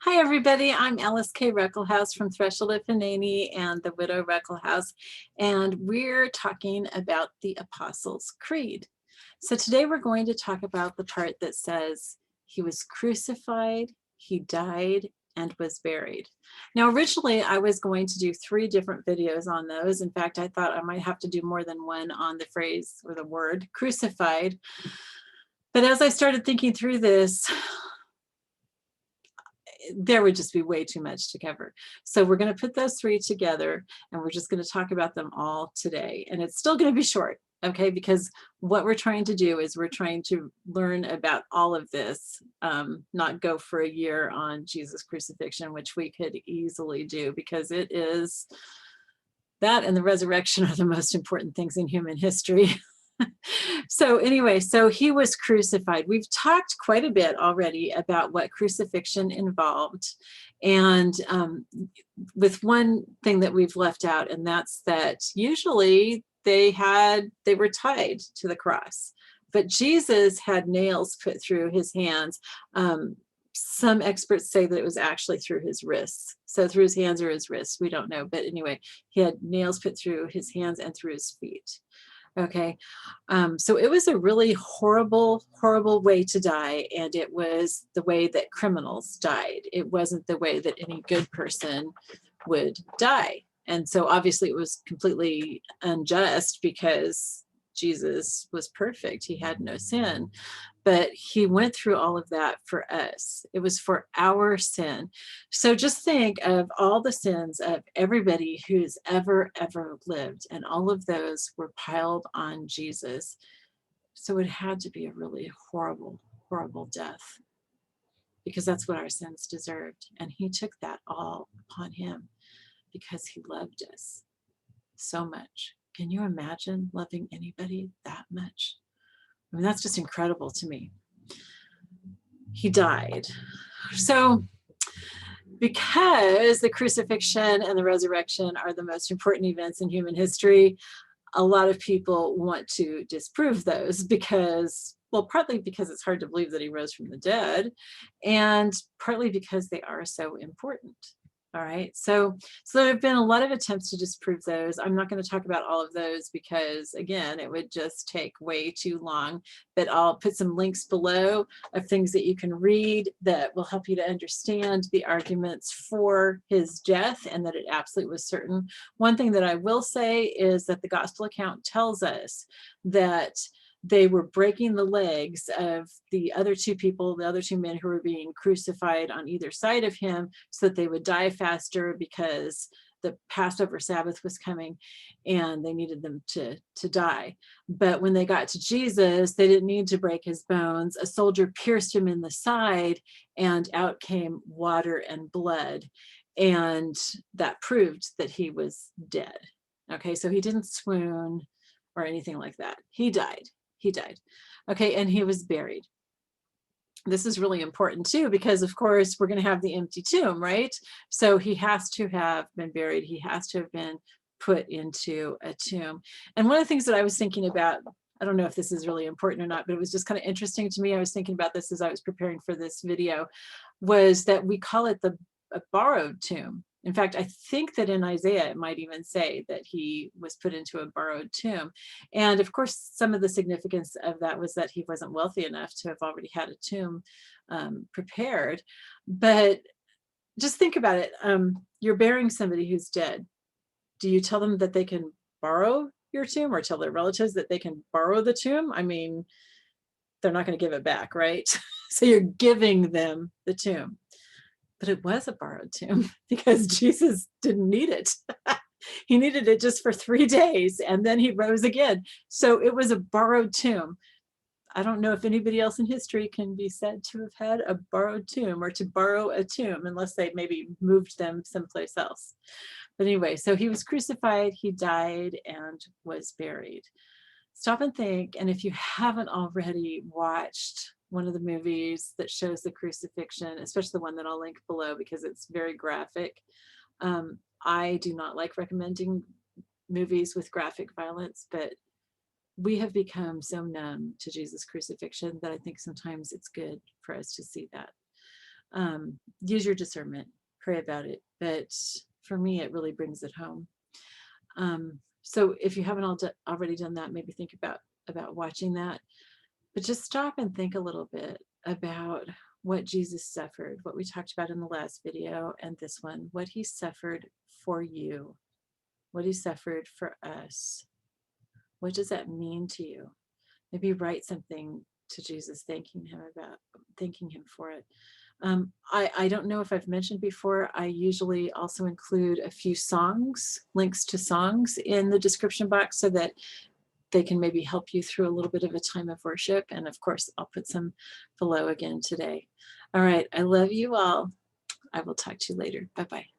Hi, everybody. I'm Alyce-Kay Ruckelshaus from Threshold of Hineni and the Widow Ruckelshaus, and we're talking about the Apostles' Creed. So today we're going to talk about the part that says he was crucified, he died, and was buried. Now, originally, I was going to do 3 different videos on those. In fact, I thought I might have to do more than one on the phrase or the word crucified. But as I started thinking through this, there would just be way too much to cover. So we're going to put those 3 together and we're just going to talk about them all today. And it's still going to be short, okay? Because what we're trying to do is we're trying to learn about all of this, not go for a year on Jesus crucifixion, which we could easily do because it is, that and the resurrection are the most important things in human history. So anyway, so he was crucified. We've talked quite a bit already about what crucifixion involved. And with one thing that we've left out, and that's that usually they were tied to the cross, but Jesus had nails put through his hands. Some experts say that it was actually through his wrists. So through his hands or his wrists, we don't know. But anyway, he had nails put through his hands and through his feet. Okay, so it was a really horrible, horrible way to die, and it was the way that criminals died. It wasn't the way that any good person would die. And so obviously it was completely unjust because Jesus was perfect. He had no sin, but he went through all of that for us. It was for our sin. So just think of all the sins of everybody who's ever lived, and all of those were piled on Jesus. So it had to be a really horrible, horrible death, because that's what our sins deserved. And he took that all upon him because he loved us so much. Can you imagine loving anybody that much? I mean, that's just incredible to me. He died. So because the crucifixion and the resurrection are the most important events in human history, a lot of people want to disprove those because, well, partly because it's hard to believe that he rose from the dead, and partly because they are so important. All right, so there have been a lot of attempts to disprove those. I'm not going to talk about all of those because, again, it would just take way too long, but I'll put some links below of things that you can read that will help you to understand the arguments for his death and that it absolutely was certain. One thing that I will say is that the gospel account tells us that they were breaking the legs of the other 2 people, the other 2 men who were being crucified on either side of him, so that they would die faster because the Passover Sabbath was coming and they needed them to die. But when they got to Jesus, they didn't need to break his bones. A soldier pierced him in the side and out came water and blood. And that proved that he was dead. Okay, so he didn't swoon or anything like that. He died. He died. Okay, and he was buried. This is really important too, because of course we're going to have the empty tomb, right? So he has to have been buried. He has to have been put into a tomb. And one of the things that I was thinking about, I don't know if this is really important or not, but it was just kind of interesting to me. I was thinking about this as I was preparing for this video, was that we call it a borrowed tomb. In fact, I think that in Isaiah, it might even say that he was put into a borrowed tomb. And of course, some of the significance of that was that he wasn't wealthy enough to have already had a tomb prepared. But just think about it. You're burying somebody who's dead. Do you tell them that they can borrow your tomb, or tell their relatives that they can borrow the tomb? I mean, they're not going to give it back, right? So you're giving them the tomb. But it was a borrowed tomb because Jesus didn't need it. He needed it just for 3 days and then he rose again. So it was a borrowed tomb. I don't know if anybody else in history can be said to have had a borrowed tomb or to borrow a tomb, unless they maybe moved them someplace else. But anyway, so he was crucified, he died, and was buried. Stop and think, and if you haven't already watched one of the movies that shows the crucifixion, especially the one that I'll link below because it's very graphic. I do not like recommending movies with graphic violence, but we have become so numb to Jesus' crucifixion that I think sometimes it's good for us to see that. Use your discernment, pray about it. But for me, it really brings it home. So if you haven't already done that, maybe think about watching that. But just stop and think a little bit about what Jesus suffered, what we talked about in the last video and this one, what he suffered for you, what he suffered for us. What does that mean to you? Maybe write something to Jesus, thanking him for it. I don't know if I've mentioned before, I usually also include a few songs, links to songs in the description box so that they can maybe help you through a little bit of a time of worship. And of course, I'll put some below again today. All right, I love you all. I will talk to you later. Bye-bye.